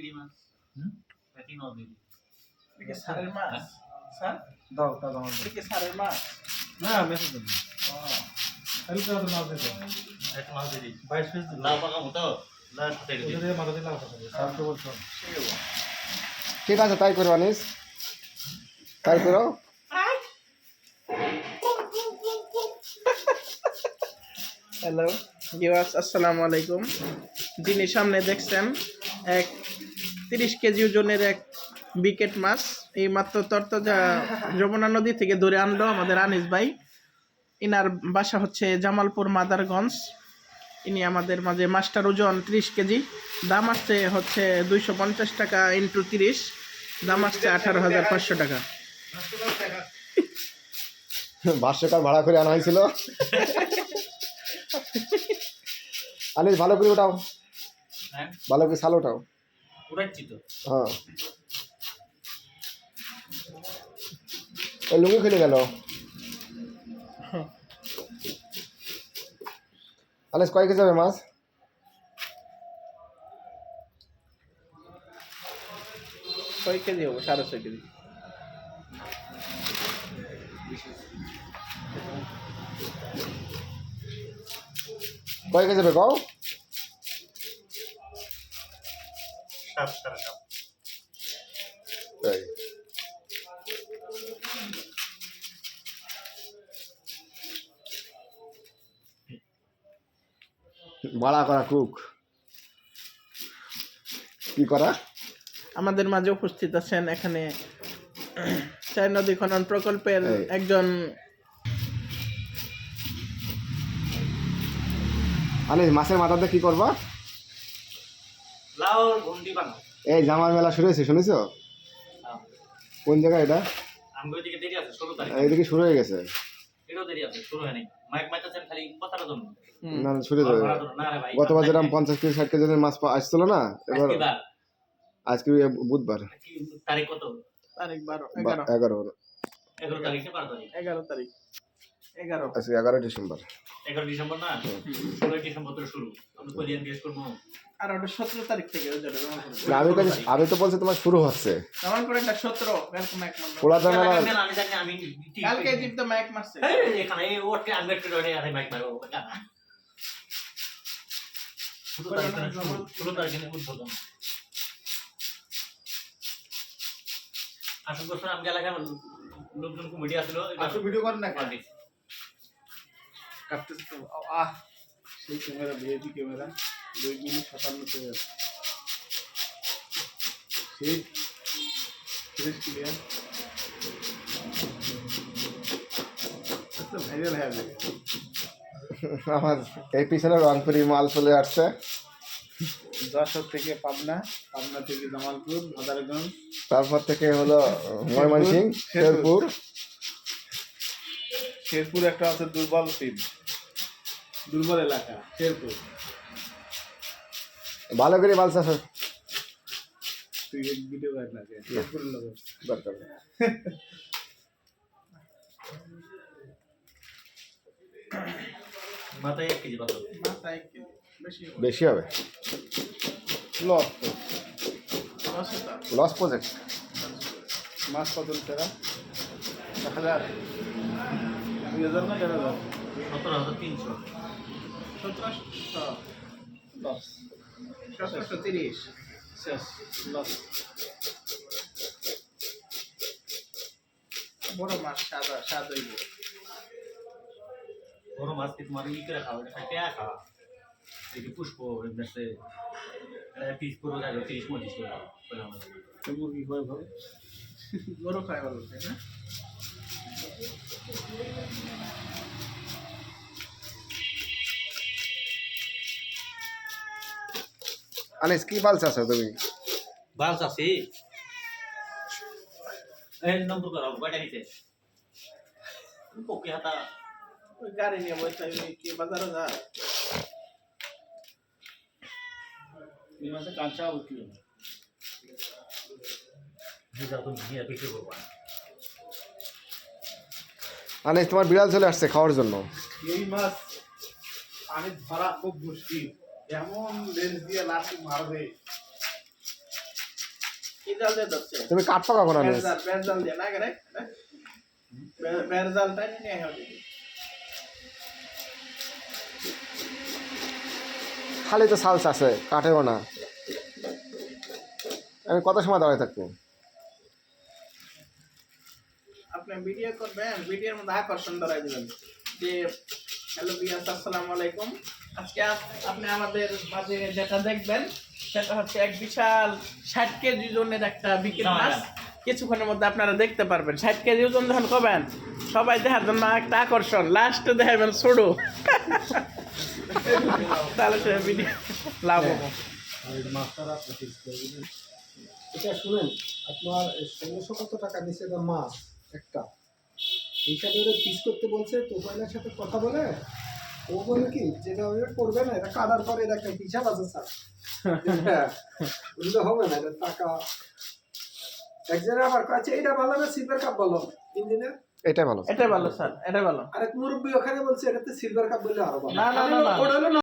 দিদি মাছ প্যাকিং নাও দিদি এটা সারের মাছ স্যার দাও দাও এটা সারের মাছ না মেসেজ দিন ও হালকা করে মাছ দিতে একটা মাছ দিদি 22 পিস লাউ পাকা মতো লাউ সাথে দিদি ওদের মাথা দিলাম স্যার তো বলছো ঠিক আছে তাই করো আনিস তাই করো হ্যালো ভিউয়ার্স আসসালামু আলাইকুম যিনি সামনে দেখছেন এক 30 কেজি ওজনের এক বিকেট মাছ এই মাত্র তরতাজা যমুনা নদী থেকে ধরে আনলো আমাদের আনিস ভাই ইনার বাসা হচ্ছে জামালপুর মাদারগঞ্জ ইনি আমাদের মাঝে মাছটার ওজন 30 কেজি দাম আসছে হচ্ছে 250 টাকা ইন্টু 30 দাম আসছে 18,500 টাকা 500 টাকা ভাড়া করে আনা হয়েছিল আনিস ভালো করে ওঠাও হ্যাঁ ভালো করে সাল ওঠাও উড়াচ্ছি তো হ্যাঁ এই লুঙ্গি খুলে গেল আনিস কয় কেজি হবে মাছ কয় কেজি হবে 6.5 কেজি কয় কেজি হবে কও সাপ সারা সাপ তাই ভাড়া করা কুক কি করা আমাদের মাঝে উপস্থিত আছেন এখানে চার নদী খনন প্রকল্পের এই। একজন আনিস মাছের মাথাতে কি করবা লাউ ঘন্টি বানাও এই জামার মেলা শুরু হয়েছে শুনেছো কোন জায়গায় এটা আমগো দিকে দেরি আছে 16 তারিখ এইদিকে শুরু হয়ে গেছে এটাও দেরি আছে শুরু হয়নি মাইক মাইতাছেন খালি কথার জন্য না শুরু হয়ে যাবে না রে ভাই গতবার যেরকম 50 কেজি 60 কেজির মাছ আসছিল না এবার আজকে বুধবার তারিখ কত তারিখ 12 11 11 তারিখে 12 তারিখ 11 তারিখ 11 আজকে 11 ডিসেম্বর 11 ডিসেম্বর না 16 ডিসেম্বর থেকে শুরু আমি কদিন গেস করবো আর ওটা 17 তারিখ থেকে ওই যাবে না আমি তো বলছি তোমার শুরু হচ্ছে আমার করে একটা 17 ওয়েলকাম ম্যাক মারলো পোলাটা মেলা আমি জানি আমি কালকে জিপ তো ম্যাক মারছে এখানে এই ওকে আনবেট করে আরে মাইক মারো শুরু তারিখে উদ্বোধন আসল বছর আমি এলাকায় লোকজন কমিটি আসলো আসো ভিডিও করেন না কাটতেছে তো আহ সেই ক্যামেরা ভিআইপি ক্যামেরা 2 মিনিট 57 টাকা সেই ফ্রেশ ক্লিয়ার তো ভাইরাল হয়ে যাবে আমার এই পিছনে রংপুরি মাল চলে আসছে যশোর থেকে পাবনা পাবনা থেকে জামালপুর মাদারগঞ্জ তারপর থেকে হলো ময়মনসিংহ শেরপুর শেরপুর একটা আছে দুর্বল টিম দুর্বল এলাকা শেরপুর ভালো করে মাল চাষ তুই এক ভিডিও বাদ না শেরপুরের লোক দরকার মাথায় 1 কেজি পাতা মাথায় বেশি বেশি হবে লস লস প্রজেক্ট মাছ কত টাকা 1000 2000 না 1000 17,300 1700 লস 1730 শেষ লস বড় মাছ স্বাদ হইব বড় মাছ কি তোমার ই করে খাও এটা পেয়া খাওয়া এই যে পুষ্প এমনিতে পিস পুরো যায় 30-35 টাকা বলে আমাদের মুরগি কয় ভাবে বড় খাই ভালো তাই না আনিস কি মাল চাষ তুমি বাস আছে এই নম্বর করো কয়টা নিতে ওকে হাতা ওই গাড়ি নিয়ে বসে কি বাজারে যা এই মাসে কাঁচা উঠল যা তুমি নিয়ে বিক্রি করবা আনিস তোমার বিড়াল চলে আসছে খাওয়ার জন্য এই মাছ পানি ধরা খুব মুশকিল এমন লেন্স দিয়ে লাঠি মারবে কি জাল দিয়ে ধরছে তুমি কাটছো কখন আনিস বেরজাল দিয়ে না করে বেরজালটা নিয়ে হবে খালি তো সালস আছে কাটেও না আমি কত সময় দাঁড়ায় থাকবো আপনি ভিডিও করবেন ভিডিওর মধ্যে আকর্ষণ ধরাই দিবেন যে হ্যালো ভিউয়ার্স আসসালামু আলাইকুম আজকে আপনি আমাদের মাঝে যেটা দেখবেন সেটা হচ্ছে এক বিশাল 60 কেজি ওজনের একটা বিকেট মাছ কিছুক্ষণের মধ্যে আপনারা দেখতে পারবেন 60 কেজি ওজন যখন করবেন সবাই দেখার জন্য একটা আকর্ষণ লাস্টে দেখাবেন ছোড়ো তাহলে সে ভিডিও লাভ হবে এটা শুনেন আপনার 1600 কত টাকা নিচে এটা মাছ একটা এইসব ওরা পিস করতে বলছে তোফাইলের সাথে কথা বলে ও বলে কি যেটা ওরা করবে না এটা কাদার পরে এটা একটা হিসাব আছে স্যার বুঝলে হবে না এটা টাকা একজনে আবার কাছে এইটা ভালো না সিলভার কাপ বলো ইঞ্জিনিয়ার এটাই ভালো এটা ভালো স্যার এটা ভালো আরেক মুরব্বী ওখানে বলছে এটাতে সিলভার কাপ বললে আরো ভালো না না না ওটা হলো